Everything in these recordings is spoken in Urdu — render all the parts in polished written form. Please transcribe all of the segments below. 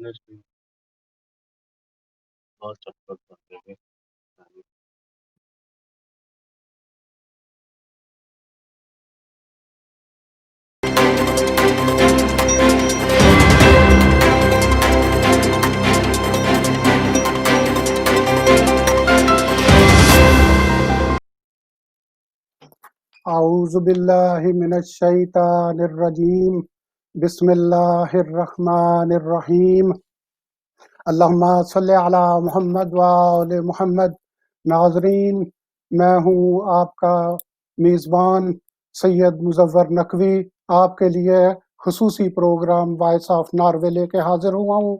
کرنے سے اور چپل کرتے ہوئے اعوذ باللہ من الشیطان الرجیم بسم اللہ الرحمن الرحیم اللہم صلی علی محمد وآل محمد۔ ناظرین، میں ہوں آپ کا میزبان سید مظفر نقوی، آپ کے لیے خصوصی پروگرام وائس آف ناروے لے کے حاضر ہوا ہوں۔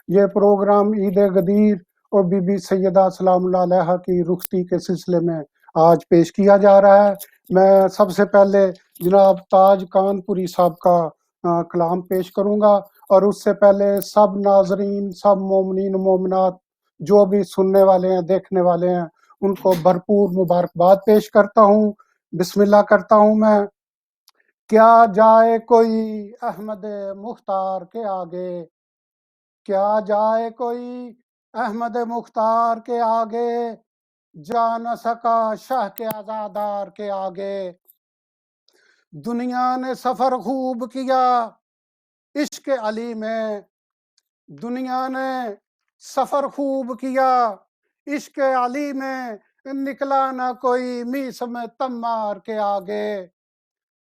یہ پروگرام عید غدیر اور بی بی سیدہ سلام اللہ علیہا کی رخصتی کے سلسلے میں آج پیش کیا جا رہا ہے۔ میں سب سے پہلے جناب تاج کانپوری صاحب کا کلام پیش کروں گا، اور اس سے پہلے سب ناظرین، سب مومنین و مومنات جو بھی سننے والے ہیں، دیکھنے والے ہیں، ان کو بھرپور مبارکباد پیش کرتا ہوں۔ بسم اللہ کرتا ہوں میں۔ کیا جائے کوئی احمد مختار کے آگے، کیا جائے کوئی احمد مختار کے آگے، جا نہ سکا شاہ کے عزادار کے آگے۔ دنیا نے سفر خوب کیا عشق علی میں، دنیا نے سفر خوب کیا عشق علی میں، نکلا نہ کوئی میس میں تمار کے آگے،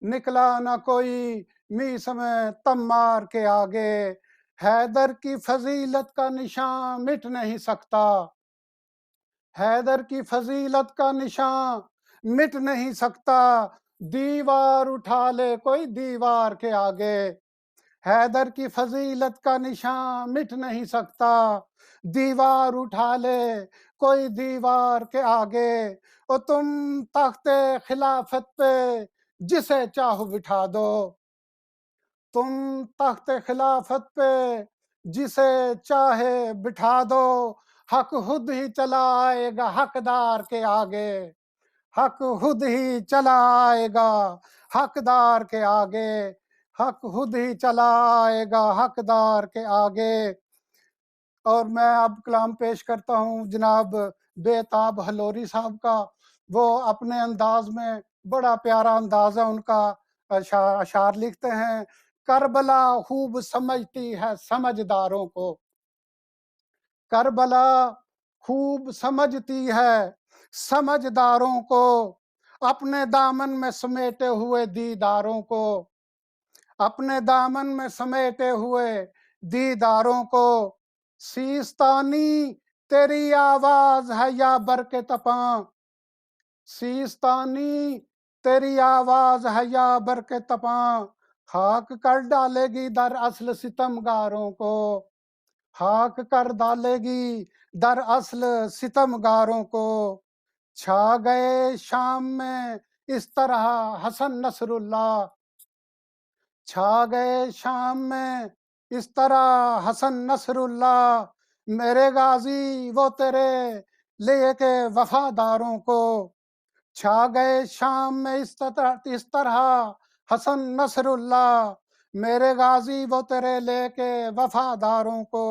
نکلا نہ کوئی میس میں تمار کے آگے۔ حیدر کی فضیلت کا نشان مٹ نہیں سکتا، حیدر کی فضیلت کا نشان مٹ نہیں سکتا، دیوار اٹھا لے کوئی دیوار کے آگے۔ حیدر کی فضیلت کا نشان مٹ نہیں سکتا، دیوار اٹھا لے کوئی دیوار کے آگے۔ اور تم تخت خلافت پہ جسے چاہو بٹھا دو، تم تخت خلافت پہ جسے چاہے بٹھا دو، حق خود ہی چلا آئے گا حقدار کے آگے، حق خود ہی چلا آئے گا حقدار کے آگے، حق خود ہی چلا آئے گا حقدار کے آگے۔ اور میں اب کلام پیش کرتا ہوں جناب بےتاب ہلوری صاحب کا۔ وہ اپنے انداز میں، بڑا پیارا انداز ہے ان کا، اشعار لکھتے ہیں: کربلا خوب سمجھتی ہے سمجھداروں کو، کربلا خوب سمجھتی ہے سمجھداروں کو، اپنے دامن میں سمیٹے ہوئے دیداروں کو، اپنے دامن میں سمیٹے ہوئے دیداروں کو۔ سیستانی تیری آواز ہے یا برق تپاں، سیستانی تیری آواز ہے یا برق تپاں، خاک کر ڈالے گی در اصل ستمگاروں کو، خاک کر ڈالے گی در اصل ستمگاروں کو۔ چھا گئے شام میں اس طرح حسن نصر اللہ، چھا گئے شام میں اس طرح حسن نصر اللہ، میرے غازی وہ تیرے لے کے وفاداروں کو۔ چھا گئے شام میں اس طرح حسن نصر اللہ، میرے غازی وہ تیرے لے کے وفاداروں کو،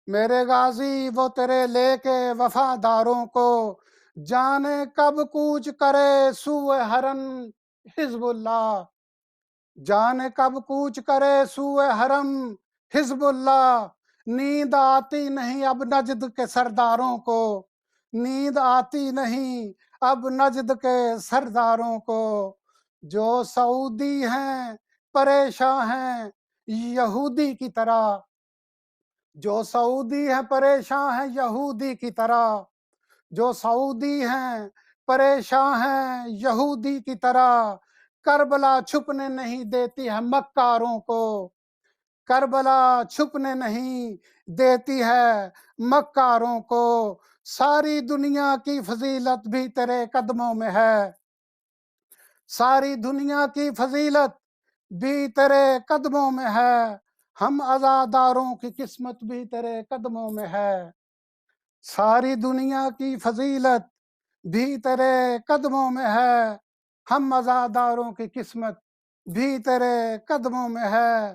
میرے غازی وہ تیرے لے کے وفاداروں کو۔ جانے کب کوچ کرے سوئے حرم حزب اللہ، جانے کب کوچ کرے سوئے حرم حزب اللہ، نیند آتی نہیں اب نجد کے سرداروں کو، نیند آتی نہیں اب نجد کے سرداروں کو۔ جو سعودی ہیں پریشان ہیں یہودی کی طرح، جو سعودی ہیں پریشان ہیں یہودی کی طرح، جو سعودی ہیں پریشان ہیں یہودی کی طرح، کربلا چھپنے نہیں دیتی ہے مکاروں کو، کربلا چھپنے نہیں دیتی ہے مکاروں کو۔ ساری دنیا کی فضیلت بھی تیرے قدموں میں ہے، ساری دنیا کی فضیلت بھی تیرے قدموں میں ہے، ہم عزاداروں کی قسمت بھی تیرے قدموں میں ہے، ساری دنیا کی فضیلت بھی تیرے قدموں میں ہے، ہم عزاداروں کی قسمت بھی تیرے قدموں میں ہے۔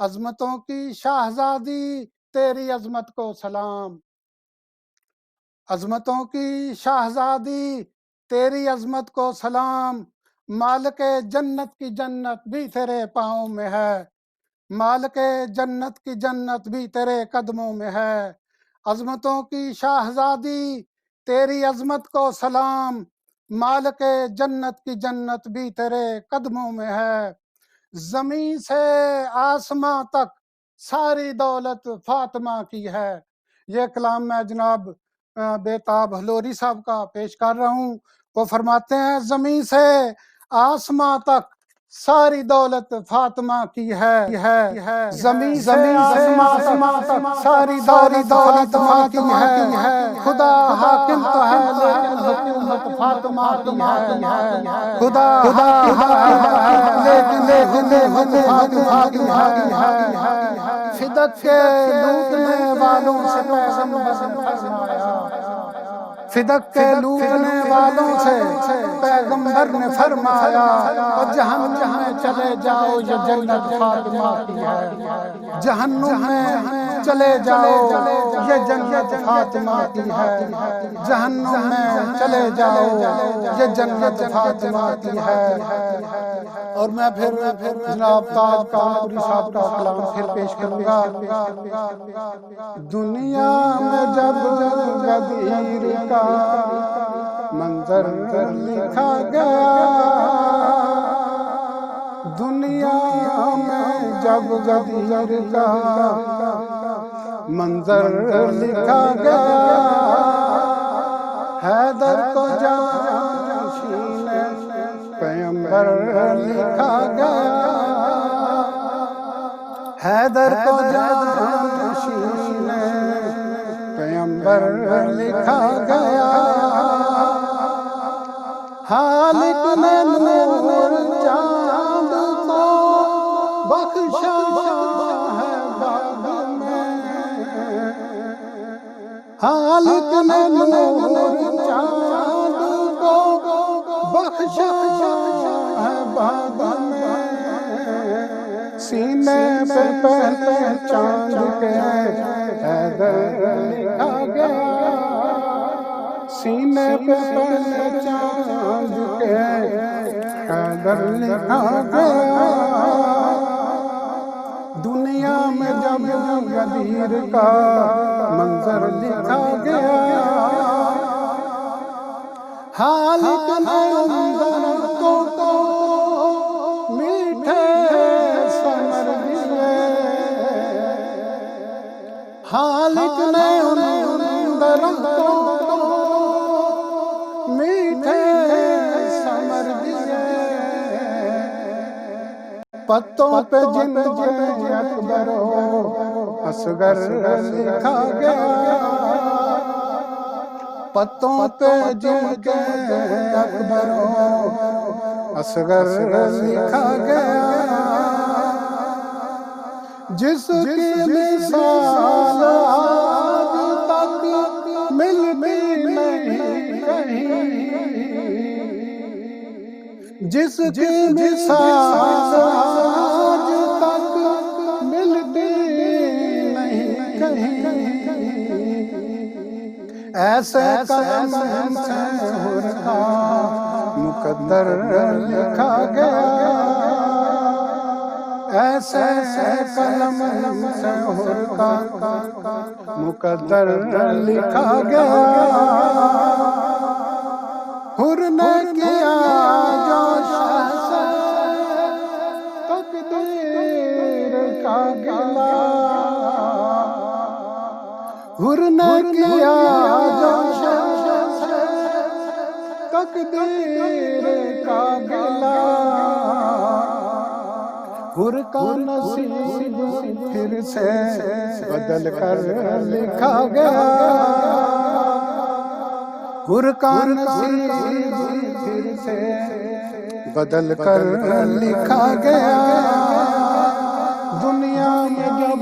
عظمتوں کی شاہزادی تیری عظمت کو سلام، عظمتوں کی شاہزادی تیری عظمت کو سلام، مالک جنت کی جنت بھی تیرے پاؤں میں ہے، مالک جنت کی جنت بھی تیرے قدموں میں ہے، عظمتوں کی شاہزادی تیری عظمت کو سلام، مالک جنت کی جنت بھی تیرے قدموں میں ہے، زمین سے آسماں تک ساری دولت فاطمہ کی ہے۔ یہ کلام میں جناب بیتاب ہلوری صاحب کا پیش کر رہا ہوں۔ وہ فرماتے ہیں زمین سے آسماں تک ساری دولت فاطمہ کی ہے، زمین سے آسماں تک ساری دولت فاطمہ کی ہے، خدا حاکم تو ہے لیکن حکومت فاطمہ کی ہے، خدا حاکم ہے لیکن حکومت فاطمہ کی ہے، فدق کے لوٹنے والوں سے پیغمبر نے فرمایا، فدق کے لوٹنے والوں سے پیغمبر نے فرمایا، اور جہنم میں چلے جاؤ یہ جنت فاطمہ کی ہے، جہنم میں چلے جاؤ یہ جنت فاطمہ کی ہے، جہنم میں چلے جاؤ یہ جنت فاطمہ کی ہے۔ اور میں پھر جناب تاج کانپوری صاحب کا کلام پھر پیش کروں گا۔ دنیا میں جب غدیر کا منظر لکھا گیا، دنیا میں جب غدیر کا منظر لکھا گیا، حیدر کو جانشین پیغمبر لکھا گیا، حیدر کو جانشین پیغمبر لکھا گیا، خالق نے نور چاند کو بخشا ہے بعد میں، خالق نے نور چاند کو بخشا ہے بعد میں، سینے پہ پہلے چاند کے حیدر لکھا گیا، سینے پہ پہلے چاند کے حیدر لکھا گیا، دنیا میں جب غدیر کا منظر لکھا گیا، خالق نے ان درختوں کو میٹھے ثمر دیے، خالق نے ان درختوں کو میٹھے ثمر دیے، پتوں پہ جن کے اکبر و اصغر لکھا گیا، پتوں پہ جن کے اکبر و اصغر لکھا گیا، جس کی مثال آج تک ملتی نہیں کہیں، جس کی مثال آج تک ملتی نہیں کہیں، ایسے قلم سے حر کا مقدر لکھا گیا، ایسے قلم سے حر کا مقدر لکھا گیا، حر نے کیا جو شاہ سے تقدیر کا گلا، حر نے کیا جو شاہ سے تقدیر کا گلا، حر کا نصیب پھر سے بدل کر لکھا گیا، حر کا نصیب پھر سے بدل کر لکھا گیا، دنیا میں جب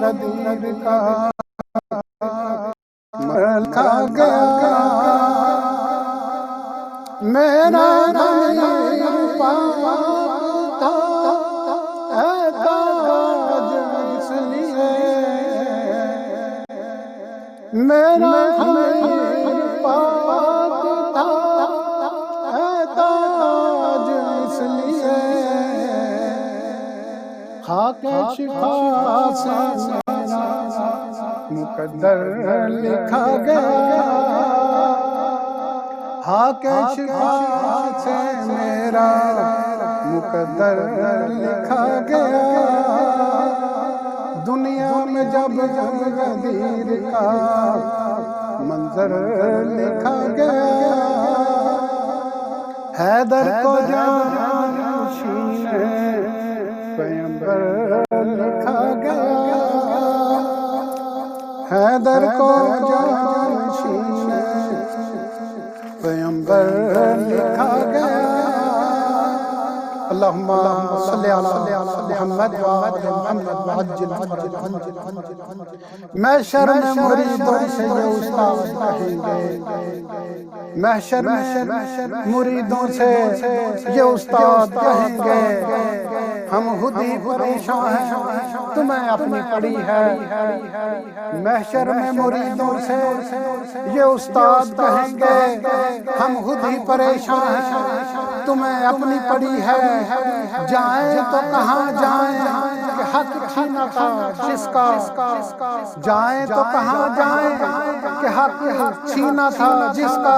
غدیر کا لکھا گیا، میرا ضمیر پاک تھا اے تاج میرا خمیر پاک تھا اے تاج اس لیے خاک شفا سے میرا مقدر لکھا گیا، خاک شفا سے میرا مقدر لکھا گیا، دنیا میں جب غدیر کا منظر لکھا گیا، حیدر کو جانشین پیغمبر لکھا گیا، حیدر کو جانشین پیغمبر لکھا گیا۔ اللہم صلی علی محمد وآل محمد وعجل فرجہم۔ محشر میں مریدوں سے یہ استاد کہیں گے، محشر میں مریدوں سے یہ استاد کہیں گے، ہم خود ہی پریشان ہیں تمہیں اپنی پڑی ہے، محشر میں مریدوں سے یہ استاد کہیں گے، ہم خود ہی پریشان ہیں تمہیں اپنی پڑی ہے، جائیں تو کہاں جائیں کہ حق چھینا تھا جس کا، جائیں تو کہاں جائیں کہ حق چھینا تھا جس کا،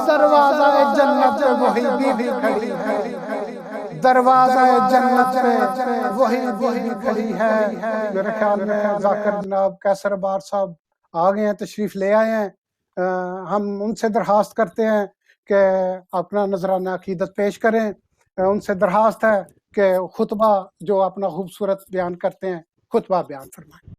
دروازہ جنت پہ وہی بیوی کھڑی ہے، دروازہ جنت پہ وہی بیوی کھڑی ہے۔ میرے خیال میں ذاکر جناب کیسر بار صاحب آ گئے ہیں، تشریف لے آئے ہیں، ہم ان سے درخواست کرتے ہیں کہ اپنا نذرانہ عقیدت پیش کریں، ان سے درخواست ہے کہ خطبہ جو اپنا خوبصورت بیان کرتے ہیں خطبہ بیان فرمائیں۔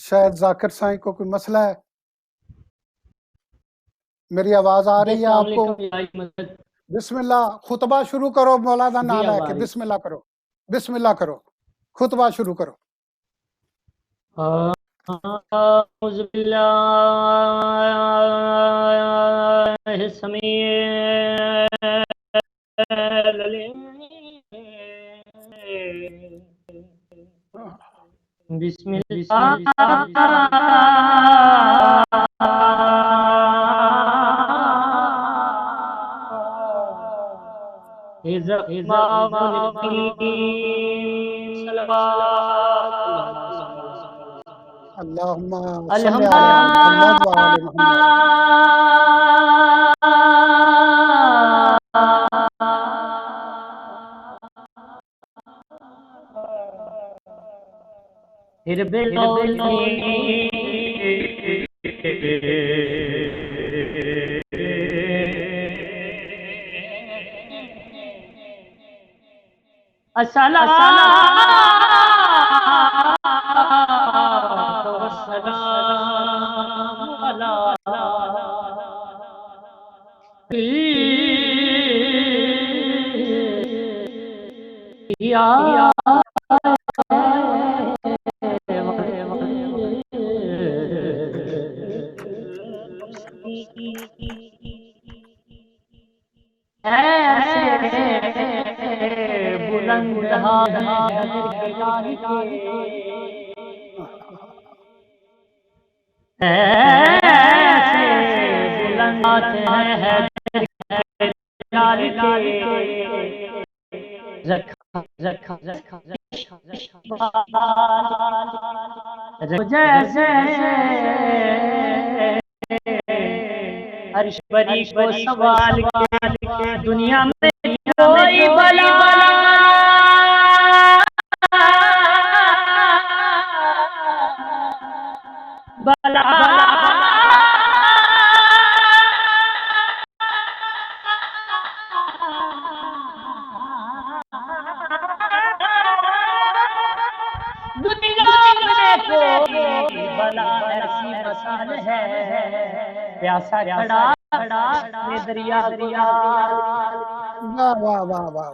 شاید ذاکر سائیں کو کوئی مسئلہ ہے، میری آواز آ رہی ہے آپ کو؟ بسم اللہ، خطبہ شروع کرو، مولانا نام ہے کہ بسم اللہ کرو، بسم اللہ کرو، خطبہ شروع کرو۔ اعوذ باللہ السمیع العلیم بسم اللہ اللہم صلی علی محمد وآل محمد۔ جیسے عرش بری کو سوال کے دنیا میں کوئی بلا پیاسا کھڑا دریا دریا۔ واہ واہ واہ واہ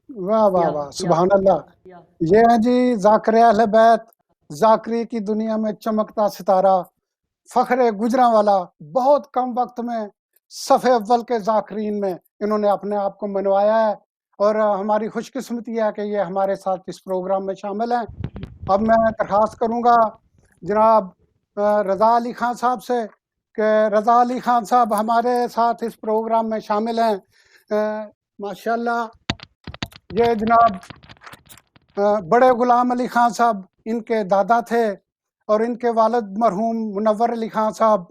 واہ واہ واہ، سبحان اللہ۔ یہ ہیں جی ذاکر اہل بیت، ذاکری کی دنیا میں چمکتا ستارہ، فخر گجرانوالا بہت کم وقت میں صفحے اول کے ذاکرین میں انہوں نے اپنے آپ کو منوایا ہے، اور ہماری خوش قسمتی ہے کہ یہ ہمارے ساتھ اس پروگرام میں شامل ہیں۔ اب میں درخواست کروں گا جناب رضا علی خان صاحب سے کہ رضا علی خان صاحب ہمارے ساتھ اس پروگرام میں شامل ہیں۔ ماشاءاللہ یہ جناب بڑے غلام علی خان صاحب ان کے دادا تھے، اور ان کے والد مرحوم منور علی خان صاحب،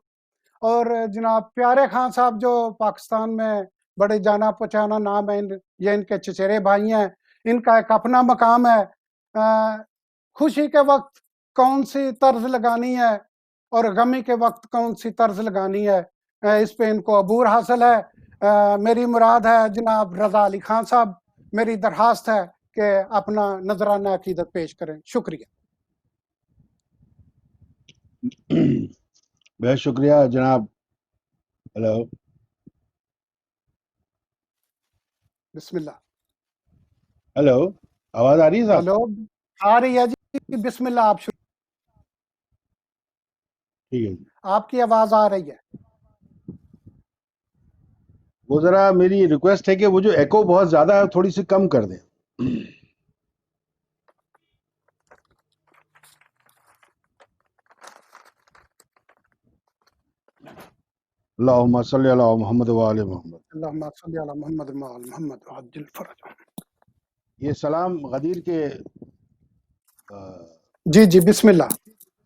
اور جناب پیارے خان صاحب جو پاکستان میں بڑے جانا پہچانا نام ہے، یہ ان کے چچیرے بھائی ہیں۔ ان کا ایک اپنا مقام ہے، خوشی کے وقت کون سی طرز لگانی ہے اور غمی کے وقت کون سی طرز لگانی ہے، اس پہ ان کو عبور حاصل ہے۔ میری مراد ہے جناب رضا علی خان صاحب، میری درخواست ہے کہ اپنا نذرانہ عقیدت پیش کریں۔ شکریہ۔ بہت شکریہ جناب۔ ہلو، بسم اللہ۔ ہلو، آواز آ رہی ہے صاحب؟ ہلو، آ رہی ہے جی، بسم اللہ، آپ شروع۔ ٹھیک ہے، آپ کی آواز آ رہی ہے۔ وہ ذرا میری ریکویسٹ ہے کہ وہ جو ایکو بہت زیادہ ہے تھوڑی سی کم کر دیں۔ اللہم صلی علی محمد وآل محمد۔ اللہم صلی علی محمد وآل محمد وعجل فرجہ۔ یہ سلام غدیر کے جی جی، بسم اللہ۔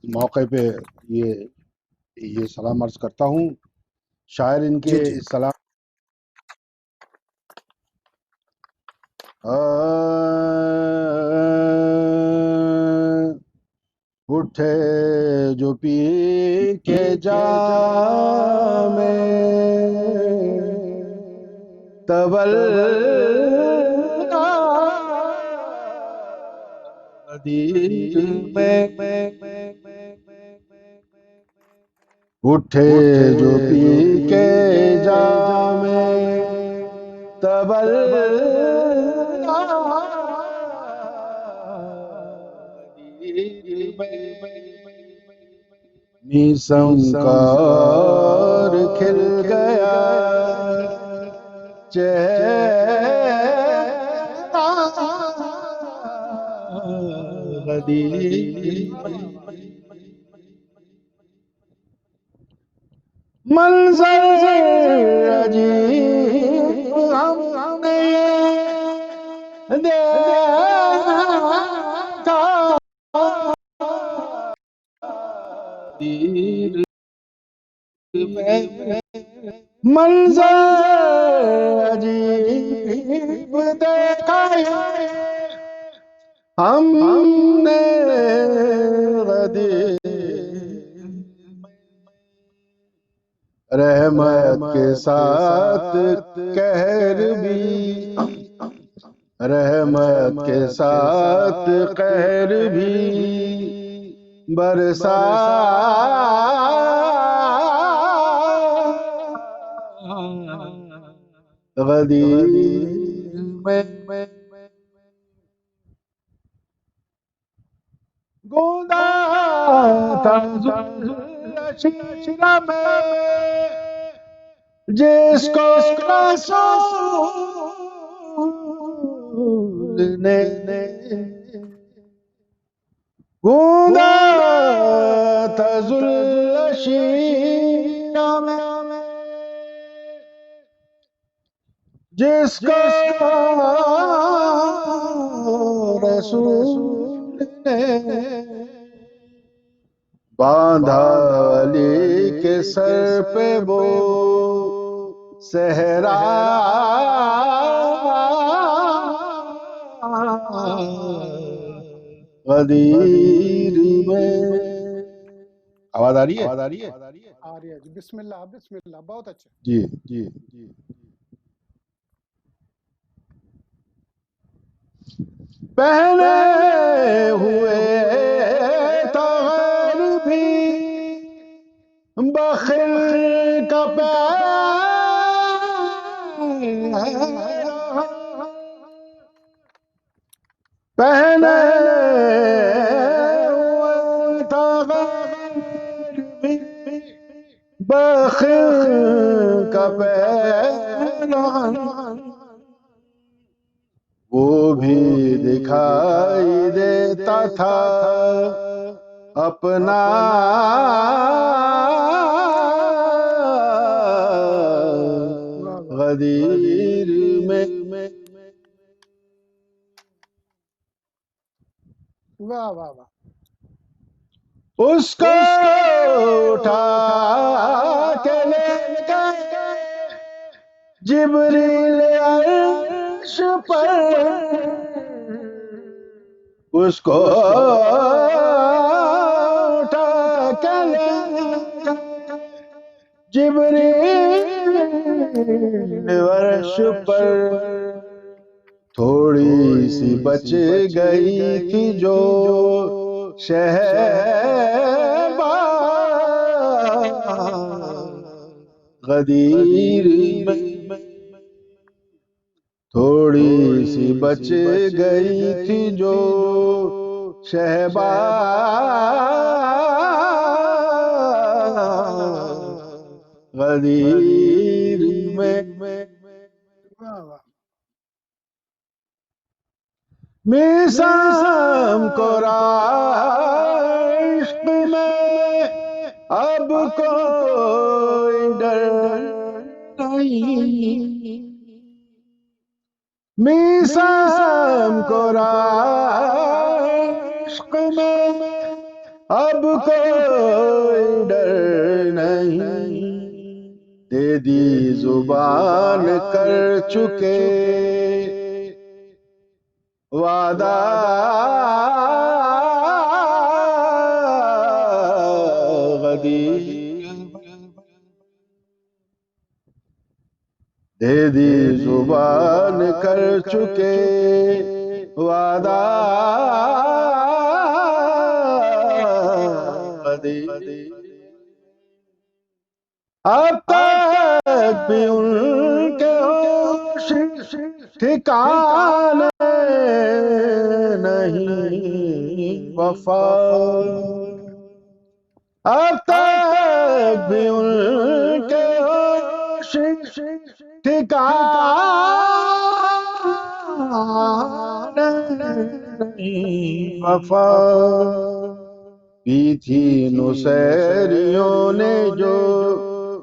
موقع پہ یہ سلام عرض کرتا ہوں۔ شاعر ان کے جی جی، سلام اٹھے جو پی کے جام تول غدیر میں اٹھے جو پی کے جام تول میسم کار کھل گیا چہرہ غدیر منظر عجیب ہم نے دیکھا دیر میں منظر عجیب دیکھا ہم نے غدیر رحمت کے ساتھ قہر بھی، رحمت کے ساتھ قہر بھی برسا غدیر میں گوندا تھا شیرہ میں جس کو رسول نے گوندا تھا شیرہ میں جس کو رسول نے باندھا علی کے سر پہ وہ صحرا غدیر میں۔ آواز آ رہی ہے؟ آ رہی ہے جی، بسم اللہ بسم اللہ، بہت اچھا۔ جی جی جی۔ پہنے ہوئے تغیر بھی بخل کا پہنے ہوئے تغیر بھی بخل کا پہلوان وہ بھی دکھائی دیتا تھا اپنا غدیر میں. واہ واہ واہ. اس کو اٹھا کے لے گئے جبریل عرش پر. اس کو اٹھا کے لے گئے جبریل عرش پر. تھوڑی سی بچ گئی تھی جو شہبا غدیر میں. تھوڑی سی بچ گئی تھی جو شہبا غدیر میں. میثاق کو عشق میں اب کوئی ڈر نہیں. میثاق کو عشق میں اب کوئی ڈر نہیں. دے دی زبان کر چکے وعدہ غدیر. دے دی زبان کر چکے وعدہ غدیر. اب تک بھی ان کے ہوش ٹھکانے نہیں وفا. اب تک بھی ان کے ہوش ٹھکانے نہیں وفا. پی تھی نصیریوں نے جو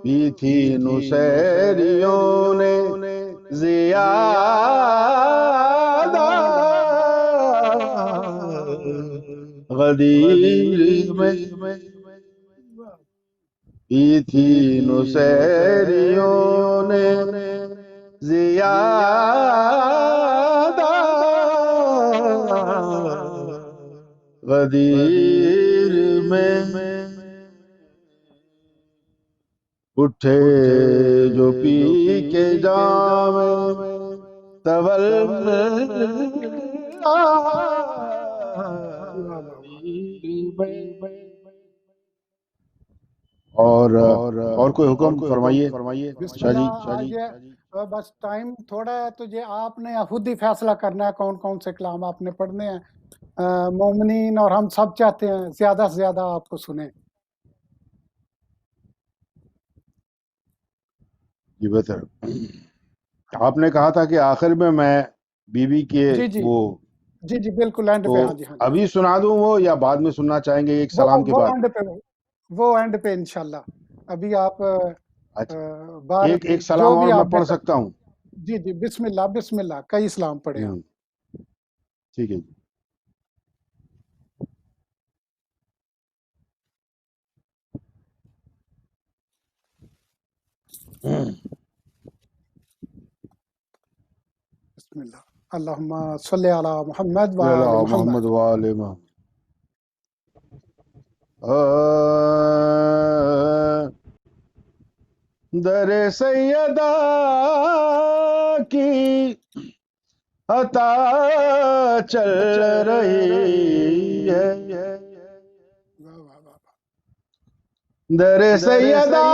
پی تھی نصیریوں نے زیادہ غدیر میں. پی تھی نصیریوں نے زیادہ غدیر میں. اٹھے جو پی کے جام اور کوئی حکم فرمائیے. بسم اللہ. آج بس ٹائم تھوڑا ہے تو یہ آپ نے خود ہی فیصلہ کرنا ہے کون کون سے کلام آپ نے پڑھنے ہیں. مومنین اور ہم سب چاہتے ہیں زیادہ سے زیادہ آپ کو سنیں. جی بہتر. آپ نے کہا تھا کہ آخر میں بی بی کے وہ جی جی بالکل اینڈ پہ. ہاں جی ہاں. ابھی سنا دوں وہ یا بعد میں سننا چاہیں گے ایک سلام کے بعد؟ وہ اینڈ پہ انشاءاللہ. ابھی آپ ایک سلام اور میں پڑھ سکتا ہوں؟ جی جی بسم اللہ بسم اللہ. کئی سلام پڑھے آپ. ٹھیک ہے جی. بسم اللہ. اللہم صلی علی محمد وعلی محمد وعلی محمد. در سیدہ کی عطا چل رہی ہے. در سیدہ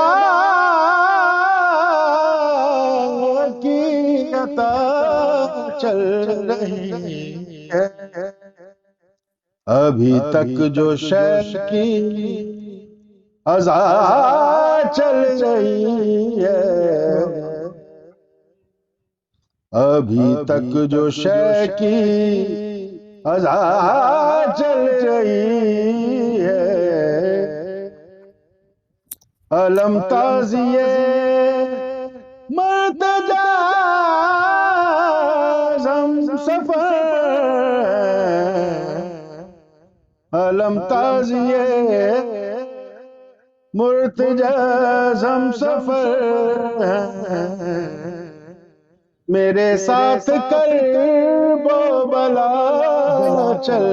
کی عطا چل رہی ہے. ابھی تک جو شے کی عذاب چل رہی ہے، ابھی تک جو شے کی ازا چل رہی ہے، علم تازیے مرتجا ہم سفر، علم تازیے مرتجز ہم سفر، میرے ساتھ کرب و بلا چل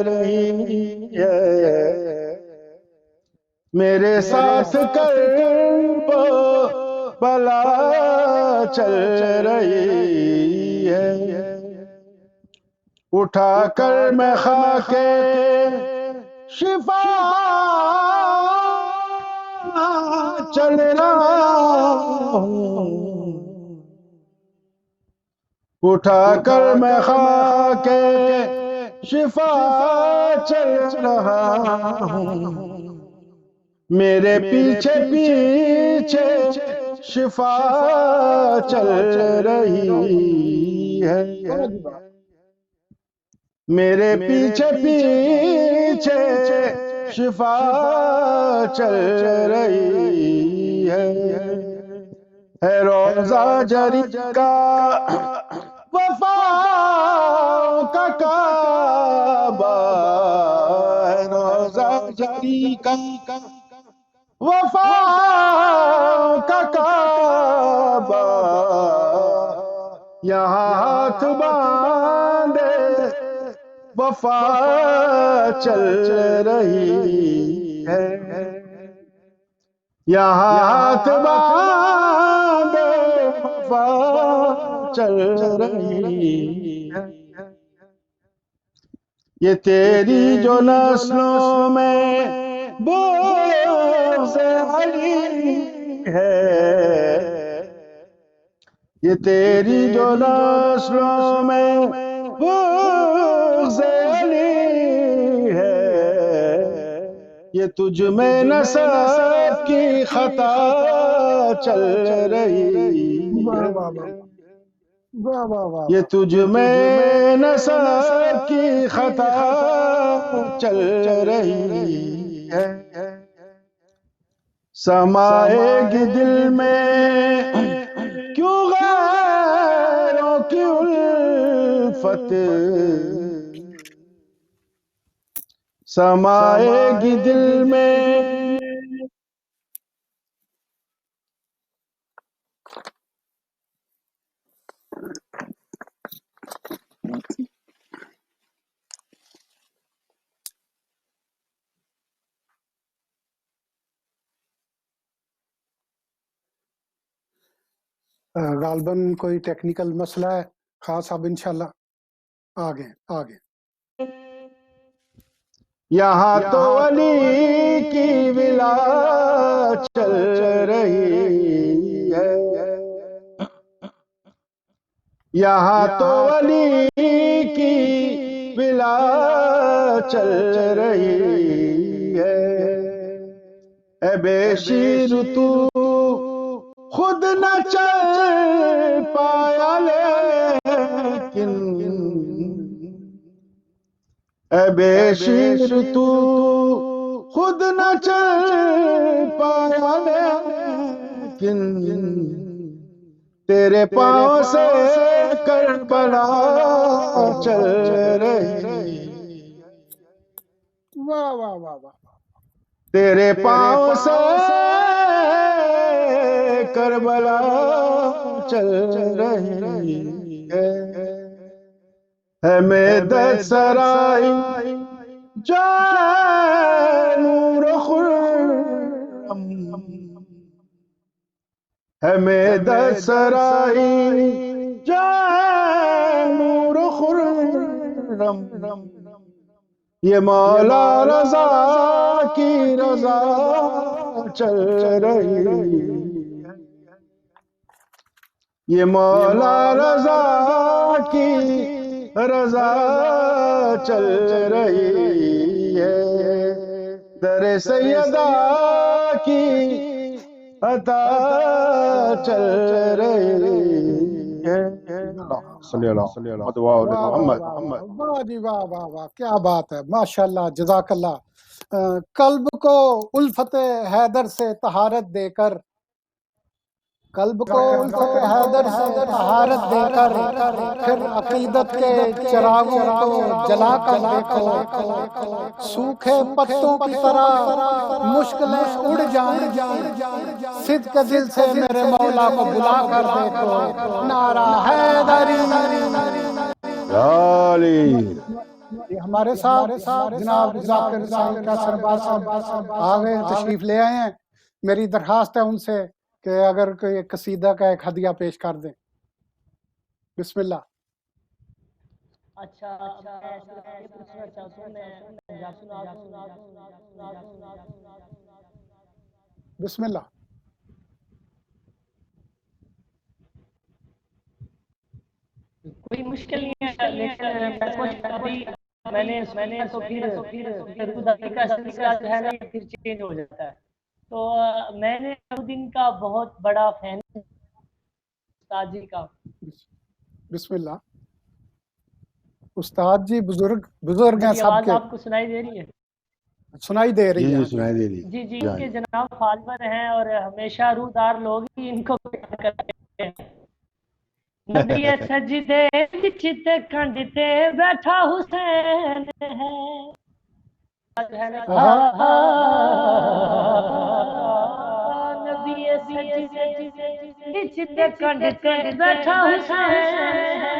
رہی ہے، میرے ساتھ کرب و بلا چل رہی ہے، اٹھا کر میں خاک شفا چل رہا ہوں، اٹھا کر میں خاک شفا چل رہا ہوں، میرے پیچھے پیچھے شفا چل رہی ہے، میرے پیچھے پیچھے شفا چل رہی ہے روزہ جری کا وفا کا کعبہ، ہے روزہ جری کا وفا کا کعبہ، یہاں ہاتھ باندھے وفا چل رہی ہے، یہاں ہاتھ باندھے وفا چل رہی ہے، یہ تیری جو نسلوں میں بغض علی ہے، یہ تیری جو نسلوں میں بغض علی ہے، یہ تجھ میں نسب کی خطا چل رہی ہے، یہ تجھ میں نسب کی خطا چل رہی ہے، سمائے گی دل میں کیوں غیروں کی الفت، سمائے گی دل میں غالباً کوئی ٹیکنیکل مسئلہ ہے، خاص اب انشاءاللہ آگے یہاں تو علی کی ولا چل رہی ہے، یہاں تو علی کی ولا چل رہی ہے، اے بے شیر تو خود نہ چل پایا لیکن، اے بے شیر تو خود نہ چل پایا لیکن، تیرے پاؤں سے کربلا چل رہی، واہ واہ واہ واہ، تیرے پاؤں سے کربلا چل رہی ہے میدت سرائی جائے نور خرم، ہے میدت سرائی جائے نور خرم، یہ مولا رضا کی رضا چل رہی، یہ مولا رضا کی رضا چل رہی ہے، در سیدہ کی عطا چل رہی ہے. اللہم صلی اللہ محمد و آل واہ واہ محمد. واہ واہ واہ جی واہ واہ واہ، کیا بات ہے، ماشاءاللہ، جزاک اللہ. قلب کو الفت حیدر سے طہارت دے کر، قلب کو الفت حیدر سے طہارت دے کر، پھر عقیدت کے چراغوں کو جلا کر دیکھو، سوکھے پتوں کی طرح مشکلیں اڑ جائیں گی، صدق دل سے میرے مولا کو بلا کر دیکھو، نعرہ حیدری. علی ہمارے ساتھ جناب ذاکر حسین کیسر باز صاحب آگے تشریف لے آئے ہیں. میری درخواست ہے ان سے کہ اگر کوئی قصیدہ کا ایک ہدیہ پیش کر دیں. بسم اللہ. اچھا میں صرف یہ پوچھنا چاہتا ہوں، میں سنا دوں. بسم اللہ. کوئی مشکل نہیں ہے، لیکن میں کوشش ابھی میں نے تو پھر کا سلسلہ جو ہے نا یہ پھر چینج ہو جاتا ہے. تو میں نے دن کا بہت بڑا فین استاد جی کا. بسم اللہ. استاد جی بزرگ ہیں سب آواز کے. آپ کو سنائی دے رہی ہے؟ سنائی دے رہی ہے. جی سنائی دے رہی. جی ان کے جناب فالور ہیں اور ہمیشہ روحدار لوگ ہی ان کو پیار کرتے ہیں. نبی سجدے وچ تے کنڈ تے بیٹھا حسین ہے. نبی سجدے وچ تے کنڈ تے بیٹھا حسین ہے.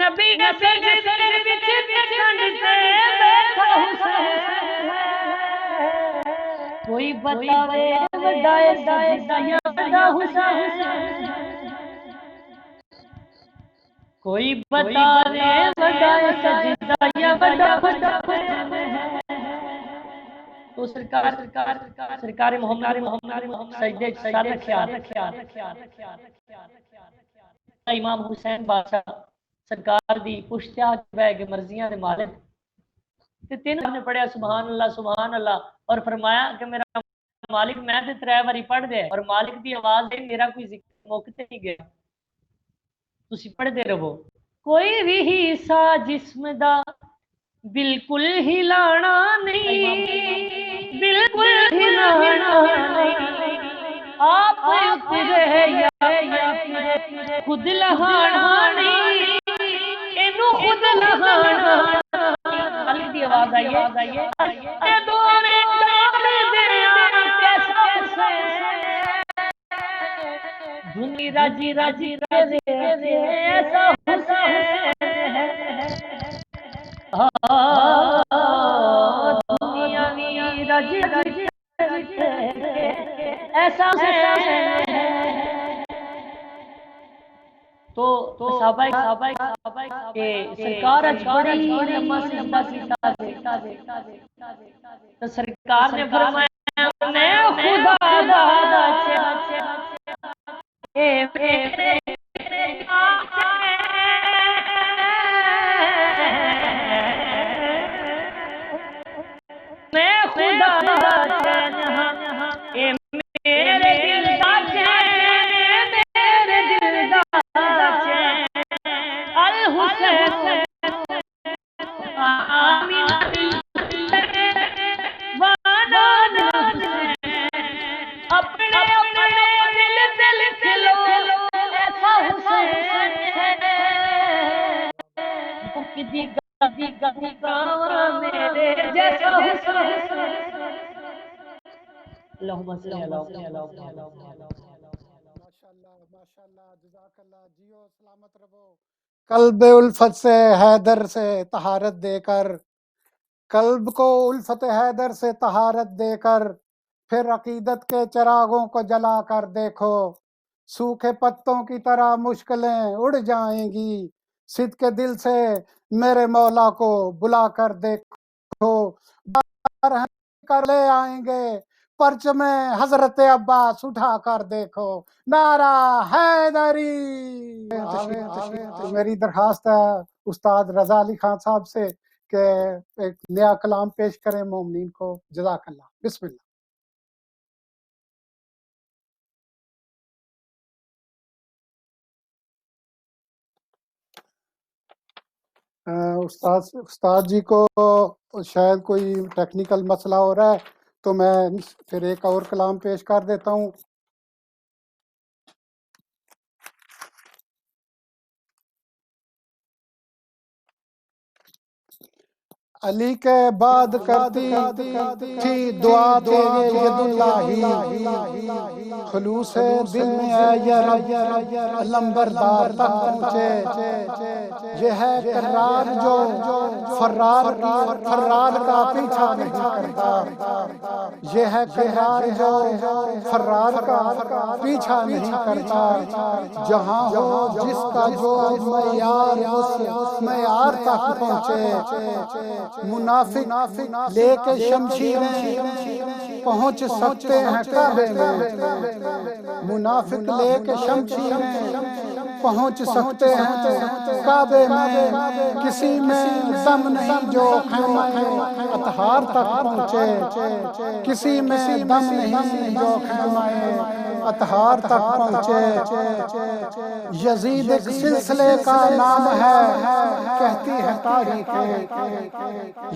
نبی سجدے وچ تے کنڈ تے بیٹھا حسین ہے. کوئی بتاوے وڈا سجدہ یا وڈا حسین، کوئی بتاوے وڈا سجدہ یا وڈا حسین ہے. تو سرکار محمد سجدے سر رکھیا امام حسین بادشاہ سرکار دی پشتیا بہ کے مرضیاں دے مالک تے تینوں نے پڑھیا سبحان اللہ اور فرمایا کہ میرا مالک میں تے 3 باری پڑھ دے، اور مالک دی آواز ہے میرا کوئی ذکر موقتے نہیں گیا، تسی پڑھ دے رہو. کوئی بھی حصہ جسم دا بالکل ہلانا نہیں، بالکل ہلانا نہیں، آپ اترے یا خود لہانا نہیں، اینو خود لہانا. مالک دی آواز آئیے. دھنی راجی ایسا حسین ہے. دنیا وی راجی ایسا حسین ہے. تو صحابہ کہ سرکار اجباری لمبا سجدہ کیتا دے تو سرکار نے فرمایا میں خدا دا اے میرے میں خدا دا چین ہاں، اے میرے دل دا چین، میرے دل دا چین الحسین آمین وانا اپنے دل کھلو ایسا حسین ہے. دی گاواں میرے جیسا حسین. اللہم صلی علی محمد. ماشاءاللہ جزاک اللہ. جیو سلامت رہو. قلب الفت سے حیدر سے طہارت دے کر، قلب کو الفت حیدر سے طہارت دے کر، پھر عقیدت کے چراغوں کو جلا کر دیکھو، سوکھے پتوں کی طرح مشکلیں اڑ جائیں گی، صدق دل سے میرے مولا کو بلا کر دیکھو، کر لے آئیں گے پرچم حضرت عباس اٹھا کر دیکھو، نعرہ حیدری. میری درخواست ہے استاد رضا علی خان صاحب سے کہ ایک نیا کلام پیش کریں مومنین کو. جزاک اللہ. بسم اللہ. استاد جی کو شاید کوئی ٹیکنیکل مسئلہ ہو رہا ہے، تو میں پھر ایک اور کلام پیش کر دیتا ہوں۔ علی کے بعد کرتی تھی دعا تیرے ید اللہی، خلوص دل میں ہے یا رب لمبردار تک پہنچے، یہ ہے کرار جو فرار کا پیچھا نہیں کرتا، یہ ہے کرار جو فرار کا پیچھا نہیں کرتا، جہاں ہو جس کا جو معیار اس معیار تک پہنچے، منافق لے کے شمشیریں پہنچ سکتے ہیں کعبے میں، منافق لے کے شمشیریں پہنچ سکتے ہیں کعبے میں، کسی میں دم نہیں جو خیمہ اطہار تک پہنچے، کسی میں دم نہیں جو خیمہ اطہار تک پہنچے، یزید ایک سلسلے کا نام ہے کہتی ہے تاریخیں،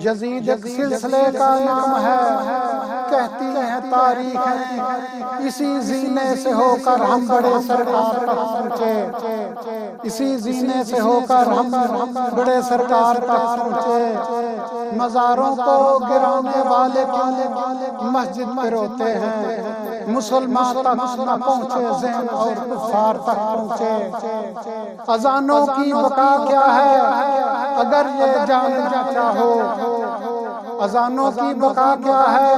یزید ایک سلسلے کا نام ہے کہتی ہے تاریخیں، اسی زینے سے ہو کر ہم بڑے سرکار تک پہنچے، اسی زینے سے ہو کر ہم بڑے سرکار تک پہنچے، مزاروں کو گرانے والے مسجد پہ روتے ہیں، مسلمان تک نہ پہنچے ذہن اور کفار تک پہنچے، اذانوں کی بقا کیا ہے اگر یہ جاننا چاہو، اذانوں کی بقا کیا ہے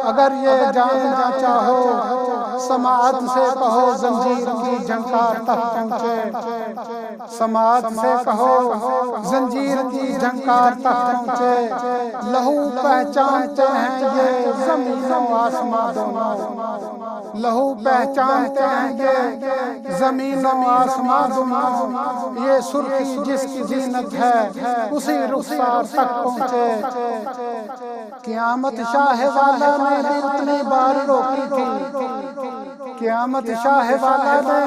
اگر یہ جاننا چاہو، سماعت سے کہو زنجیر کی جھنکار تک پہنچے، سماعت سے کہو زنجیر کی جھنکار تک پہنچے، لہو پہچانتے ہیں یہ زمین و آسمان دونوں، لہو پہچانتے ہیں یہ زمین و آسمان دونوں، یہ سرخی جس کی زینت ہے اسی رخسار تک پہنچے، قیامت شاہ والا نے بھی اتنی بار روکی تھی، قیامت شاہ والا نے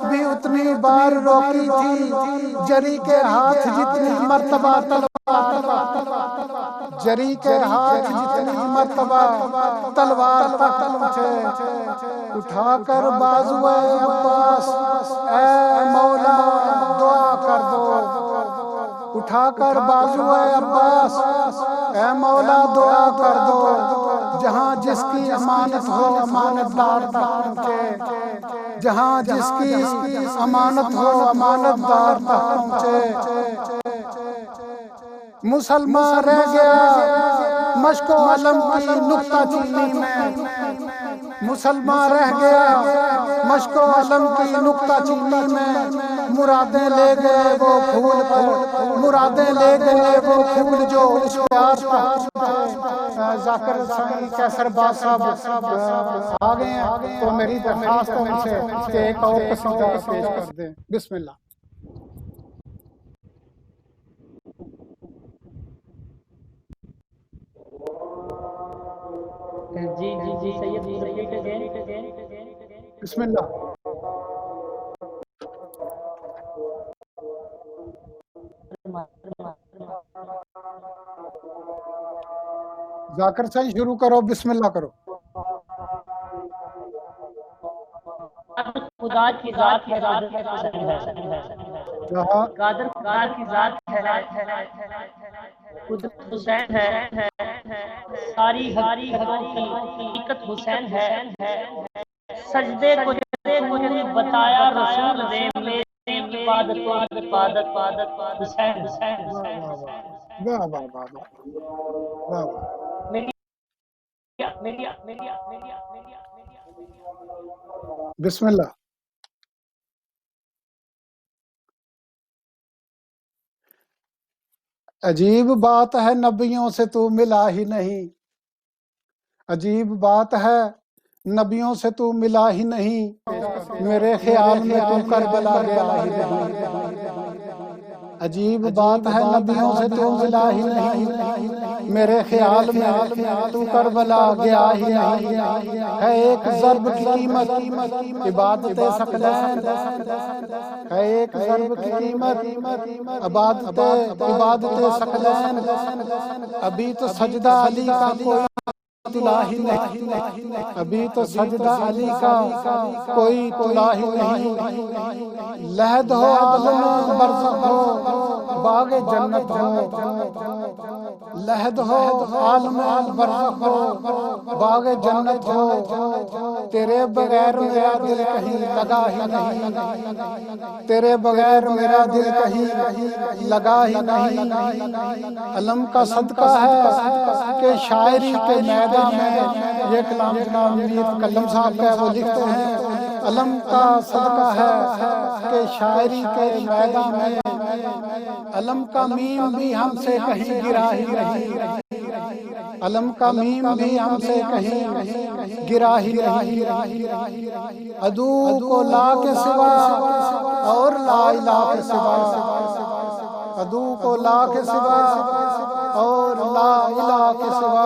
بھی اتنی بار روکی تھی، جری کے ہاتھ جتنی مرتبہ تلوار، جری کے ہاتھ جتنی مرتبہ تلوار تک پہنچے، اٹھا کر بازو عباس اے مولا دعا کر دو، اٹھا کر بازو عباس اے مولا دعا کر دو، جہاں جس کی امانت ہو امانت دار تک پہنچے، جہاں جس کی امانت ہو امانت دار تک پہنچے، مسلمان رہ گیا مشک و علم کی نکتہ چینی میں، مسلمان رہ گیا مشک و علم کی نکتہ چینی میں، مرادیں لے گئے وہ پھول پر، مرادیں لے گئے وہ پھول جو اس پیار پر، ذاکر حسین کیسر باز صاحب آ گئے ہیں، تو میری درخواست ہے ان سے کہ ایک اور قصیدہ پیش کر دیں۔ بسم اللہ۔ جی سید بسم اللہ۔ ذاکر صاحب شروع کرو، بسم اللہ کرو۔ خدا کی ذات ہے، قادر خدا کی ذات ہے، قدرت حسین ہے، ساری حقیقتوں کی حقیقت حسین ہے، سجدے کو بتایا رسول نے، میری عبادت حسین، واہ واہ واہ واہ واہ۔ بسم اللہ۔ عجیب بات ہے نبیوں سے تو ملا ہی نہیں، عجیب بات ہے نبیوں سے تو ملا ہی نہیں، میرے خیال میں تو کربلا گیا ہی نہیں، عجیب بات ہے نبیوں سے تو ملا ہی نہیں، میرے خیال میں تو کربلا گیا ہی نہیں ہے ایک ضرب کی قیمت عبادت ثقلین ہے ایک ضرب کی قیمت عبادت ثقلین ابھی تو سجدہ علی کا کوئی طلا ہی نہیں ابھی تو سجدہ علی کا کوئی طلا ہی نہیں لحد ہو عالم برزخ ہو باغ جنت ہو لحد ہو عالم برزخ ہو باغ جنت ہو تیرے بغیر میرا دل کہیں لگا ہی نہیں تیرے بغیر میرا دل کہیں لگا ہی نہیں علم کا صدقہ ہے کہ شاعری کے میدان میں یہ کلام جناب میر کلم صاحب کا وہ لکھتے ہیں علم کا صدقہ ہے کہ شاعری کے میدان میں علم کا میم بھی ہم سے کہیں گرا ہی نہیں علم کا میم بھی ہم سے کہیں گرا ہی نہیں عدو کو لا کے سوا اور لا الہ کے سوا عدو کو لا کے سوا اور لا الہ کے سوا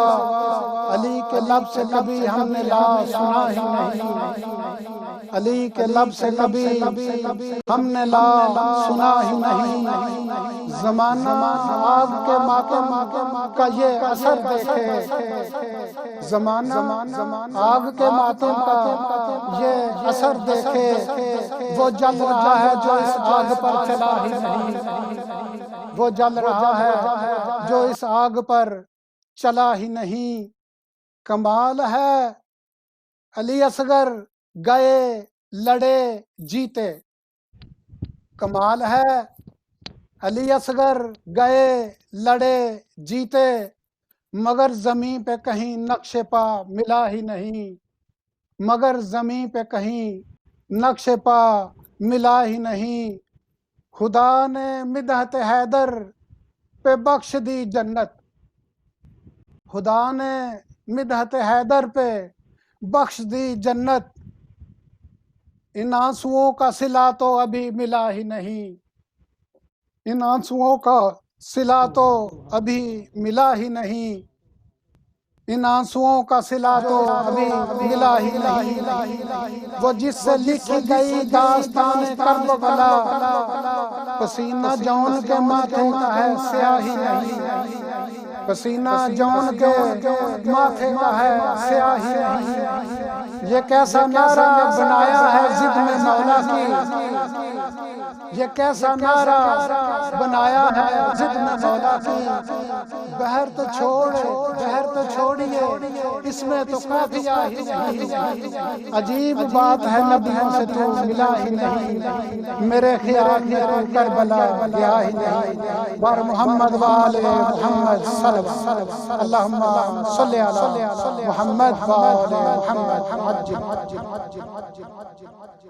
علی کے لب سے کبھی ہم نے لا سنا ہی نہیں علی کے لب سے کبھی ہم نے لا سنا ہی نہیں زمانہ آگ کے ماتم کا یہ اثر دیکھے زمانہ آگ کے ماتم کا یہ اثر دیکھے وہ جل رہا ہے جو اس آگ پر چلا ہی نہیں وہ جل رہا ہے جو اس آگ پر چلا ہی نہیں کمال ہے علی اصغر گئے لڑے جیتے کمال ہے علی اصغر گئے لڑے جیتے مگر زمین پہ کہیں نقش پا ملا ہی نہیں مگر زمین پہ کہیں نقش پا ملا ہی نہیں خدا نے مدحت حیدر پہ بخش دی جنت خدا نے مدحت حیدر پہ بخش دی جنت ان آنسوؤں کا صلہ تو ابھی ملا ہی نہیں ان آنسوؤں کا صلہ تو ابھی ملا ہی نہیں ان آنسوؤں کا صلہ تو ابھی ملا ہی نہیں وہ جس سے لکھی گئی داستان کربلا پسینہ جون کے ماتھے کا ہے سیاہی نہیں پسینہ جون کے ماتھے کا ہے سیاہی نہیں یہ کیسا نعرہ بنایا ہے ضد میں مولا کی یہ کیسا نعرہ بنایا ہے ضد میں مولا کی بہر تو چھوڑیے اس میں تو قافیہ ہی نہیں عجیب بات ہے نبیوں سے تو ملا ہی نہیں میرے خیال میں تو کربلا گیا ہی نہیں بار محمد والے محمد صلی اللہم صلی علی محمد والے محمد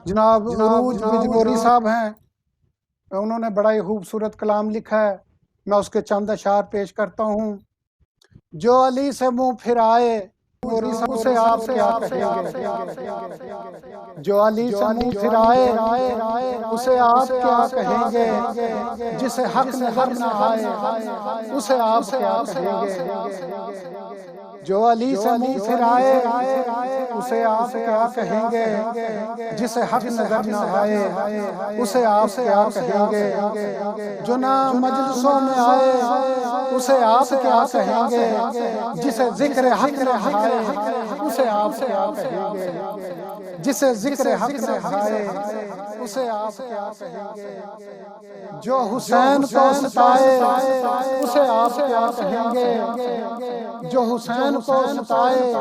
جناب عروج بجنوری صاحب ہیں انہوں نے بڑا ہی خوبصورت کلام لکھا ہے میں اس کے چند اشعار پیش کرتا ہوں جو علی سے منہ پھرائے اسے آپ کیا کہیں گے جو علی سے منہ پھرائے اسے آپ کیا کہیں گے جسے حق نظر نہ آئے اسے آپ کیا کہیں گے جو علی سے منہ پھرائے اسے آپ کیا کہیں گے جسے حق نظر نہ آئے اسے آپ کیا کہیں گے جو نہ مجلسوں میں آئے اسے آپ کیا کہیں گے جسے ذکر حق نہ آئے اسے آپ کیا کہیں گے جسے ذکر حق نہ آئے اسے آپ کیا کہیں گے جو حسین کو ستائے اسے آپ کیا کہیں گے جو حسین کو ستائے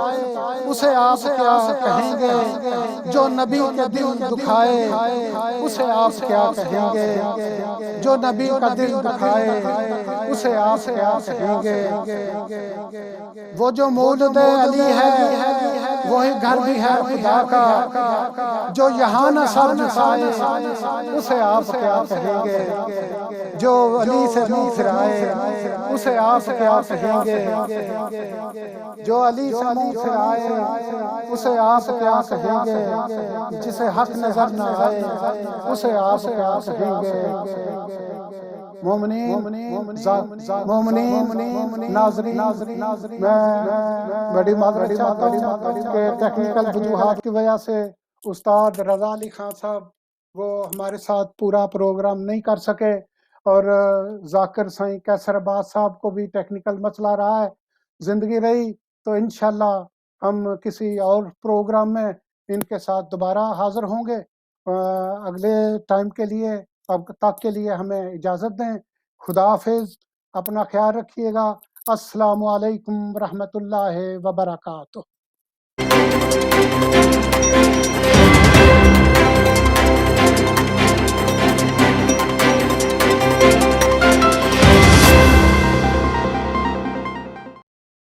اسے آپ کیا کہیں گے جو نبی کے دل دکھائے اسے آپ کیا کہیں گے جو نبی کا دل دکھائے اسے آپ کیا کہیں گے وہ جو مولد علی ہے وہی گھر بھی ہے خدا کا جو یہاں نہ سر جھکائے اسے آپ کیا کہیں گے جو علی سے منہ پھرائے اسے آپ کیا کہیں گے جو علی سے منہ پھرائے اسے آپ کیا کہیں گے جسے حق نظر نہ آئے اسے آپ کیا کہیں گے مومنین ناظرین، میں بڑی معذرت چاہتا ہوں کہ ٹیکنیکل وجوہات کی وجہ سے استاد رضا علی خان صاحب وہ ہمارے ساتھ پورا پروگرام نہیں کر سکے، اور ذاکر سائیں کیسر عباس صاحب کو بھی ٹیکنیکل مسئلہ رہا ہے۔ زندگی رہی تو انشاءاللہ ہم کسی اور پروگرام میں ان کے ساتھ دوبارہ حاضر ہوں گے۔ اگلے ٹائم کے لیے، اب تک کے لیے ہمیں اجازت دیں۔ خدا حافظ، اپنا خیال رکھیے گا۔ السلام علیکم ورحمۃ اللہ وبرکاتہ۔